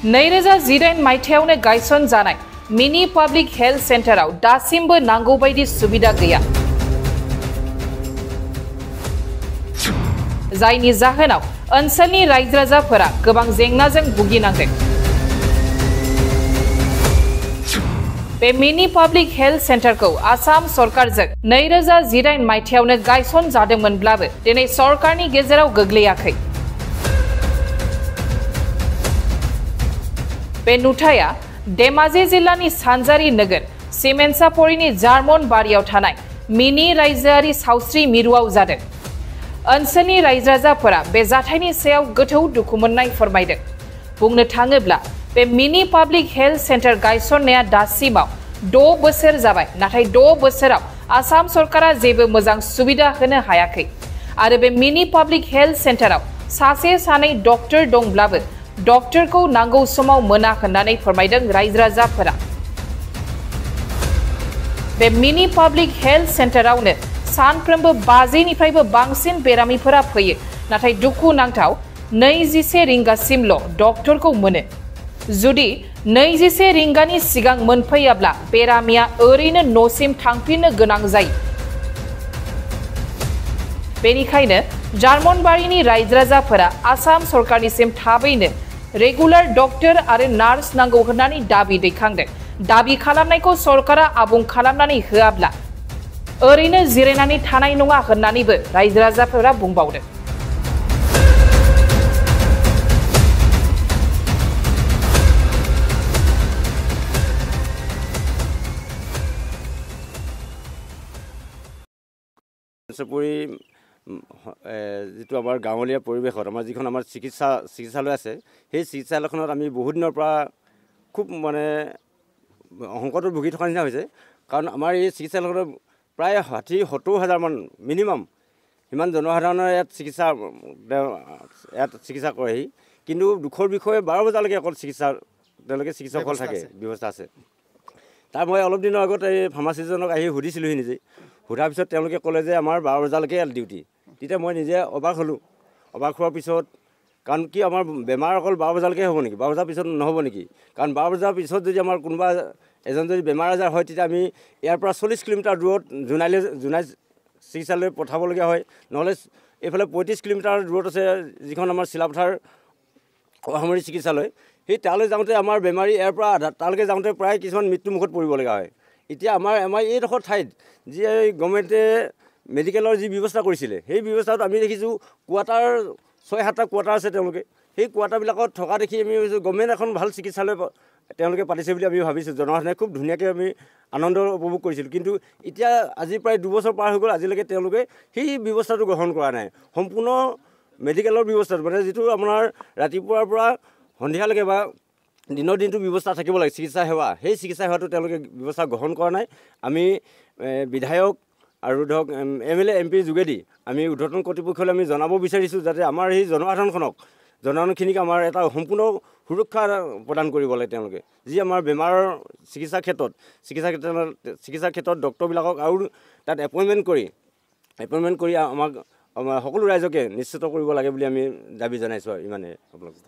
2018 मायथाइयावनो गायसन जानाय mini public health सेन्टाराव दासिमबो नांगौ बायदि सुबिदा गैया जायनि जाहोनाव ओनसोलनि रायजो राजाफोरा गोबां जेंनाजों भुगिनांदों बे मिनी पब्लिक हेल्थ सेन्टारखौ आसाम सरकारजों 2018 मायथाइयावनो गायसन जादोंमोनब्लाबो दिनै सरकारनि गेजेराव गोग्लैयाखै बे नुथाया धेमाजि जिल्लानि सानजारि नोगोर सिमेन्सापरिनि जार्मन बारियाव थानाय मिनी रायजोआरि सावस्रि मिरुआव जादों ओनसोलनि रायजो राजाफोरा बे जाथायनि सायाव गोथौ दुखु मोननाय फोरमायदों बुंनो थाङोब्ला बे मिनी पब्लिक हेल्थ सेन्टार गायसननाया दासिमाव 6 बोसोर जाबाय नाथाय 6 बोसोराव आसाम सरकारा जेबो मोजां सुबिदा होनो हायाखै आरो बे मिनी पब्लिक हेल्थ सेन्टाराव सासे सानै डक्टर दंब्लाबो डक्टरखौ नांगौ समाव मोना होननानै फोरमायदों रायजो राजाफोरा बे मिनी पब्लिक हेल्थ सेन्टारावनो सानफ्रोमबो 50 निफ्रायबो बांसिन बेरामिफोरा फैयो नाथाय दुखुनांथाव 21 रिंगासिमल' डक्टरखौ मोनो जुदि 21 रिंगानि सिगां मोनफैयाब्ला बेरामिया ओरैनो न'सिम थांफिननो गोनां जायो बेनिखायनो जार्मनबारिनि रायजो राजाफोरा आसाम सरकारनिसिम थाबैनो रेगुलार डक्टर आरो नार्स नांगौ होननानै दाबि दैखांदों दाबि खालामनायखौ सरकारा आबुं खालामनानै होआब्ला ओरैनो जिरायनानै थानाय नङा होननानैबो रायजो राजाफोरा बुंबावदों যেটো আমাৰ গাঁৱলীয়া পৰিৱেশত আমাৰ যিখন আমাৰ চিকিৎসালয় আছে সেই চিকিৎসালয়খনত আমি বহুত দিনৰ পৰা খুব মানে সংকটত ভুগি থকা নিচিনা হৈছে কাৰণ আমাৰ এই চিকিৎসালয়খনত প্ৰায় 60-70 মান মিনিমাম ইমান জনসাধাৰণৰ ইয়াত চিকিৎসা কৰেহি কিন্তু দুখৰ বিষয়ে 12 বজালৈকে অকল চিকিৎসকল থাকে ব্যৱস্থা আছে তাৰ মই অলপ দিনৰ আগত এই ফাৰ্মাচিষ্টজনক আহি সুধিছিলোহি নিজে সোধাৰ পিছত তেওঁলোকে ক'লে যে আমাৰ 12 বজালৈকে ডিউটি তেতিয়া মই নিজে অবাক হ'লোঁ অবাক হোৱাৰ পিছত কাৰণ কি আমাৰ বেমাৰ অকল 12 বজালৈকে হ'ব নেকি 12 বজাৰ পিছত নহ'ব নেকি কাৰণ 12 বজাৰ পিছত যদি আমাৰ কোনোবা এজন যদি বেমাৰ আজাৰ হয় তেতিয়া আমি ইয়াৰ পৰা 40 কিলোমিটাৰ দূৰত জোনাই চিকিৎসালয় পঠাবলগীয়া হয় নহ'লে এইফালে 35 কিলোমিটাৰ দূৰত আছে যিখন আমাৰ চিলাপথাৰ অসামৰিক চিকিৎসালয় সেই তালৈ যাওঁতে আমাৰ বেমাৰী ইয়াৰ পৰা তালৈকে যাওঁতে প্ৰায় কিছুমান মৃত্যুমুখত পৰিবলগীয়া হয় এতিয়া আমাৰ এইডোখৰ ঠাইত যি গভৰ্ণমেণ্টে মেডিকেলৰ যি ব্যৱস্থা কৰিছিলে সেই ব্যৱস্থাত আমি দেখিছোঁ কোৱাৰ্টাৰ 6-7টা কোৱাৰ্টাৰ আছে তেওঁলোকে সেই কোৱাৰ্টাৰবিলাকত থকা দেখি আমি ভাবিছোঁ গভৰ্ণমেণ্ট এখন ভাল চিকিৎসালয় তেওঁলোকে পাতিছে বুলি আমি ভাবিছোঁ জনসাধাৰণে খুব ধুনীয়াকৈ আমি আনন্দ উপভোগ কৰিছিলোঁ কিন্তু এতিয়া আজি প্ৰায় 2 বছৰ পাৰ হৈ গ'ল আজিলৈকে তেওঁলোকে সেই ব্যৱস্থাটো গ্ৰহণ কৰা নাই সম্পূৰ্ণ মেডিকেলৰ ব্যৱস্থাটো মানে যিটো আপোনাৰ ৰাতিপুৱাৰ পৰা সন্ধিয়ালৈকে বা দিনৰ দিনটো ব্যৱস্থা থাকিব লাগে চিকিৎসা সেৱা সেই চিকিৎসা সেৱাটো তেওঁলোকে ব্যৱস্থা গ্ৰহণ কৰা নাই আমি বিধায়ক আৰু ধৰক MLA MP যোগেদি আমি উদ্বোধন কৰ্তৃপক্ষলৈ আমি জনাব বিচাৰিছোঁ যাতে আমাৰ এই জনসাধাৰণখিনিক আমাৰ এটা সম্পূৰ্ণ সুৰক্ষা প্ৰদান কৰিব লাগে তেওঁলোকে যি আমাৰ বেমাৰৰ চিকিৎসাৰ ক্ষেত্ৰত ডক্টৰবিলাকক আৰু তাত এপইণ্টমেণ্ট কৰি আমাক সকলো ৰাইজকে নিশ্চিত কৰিব লাগে বুলি আমি দাবী জনাইছোঁ আৰু ইমানে আপোনালোকক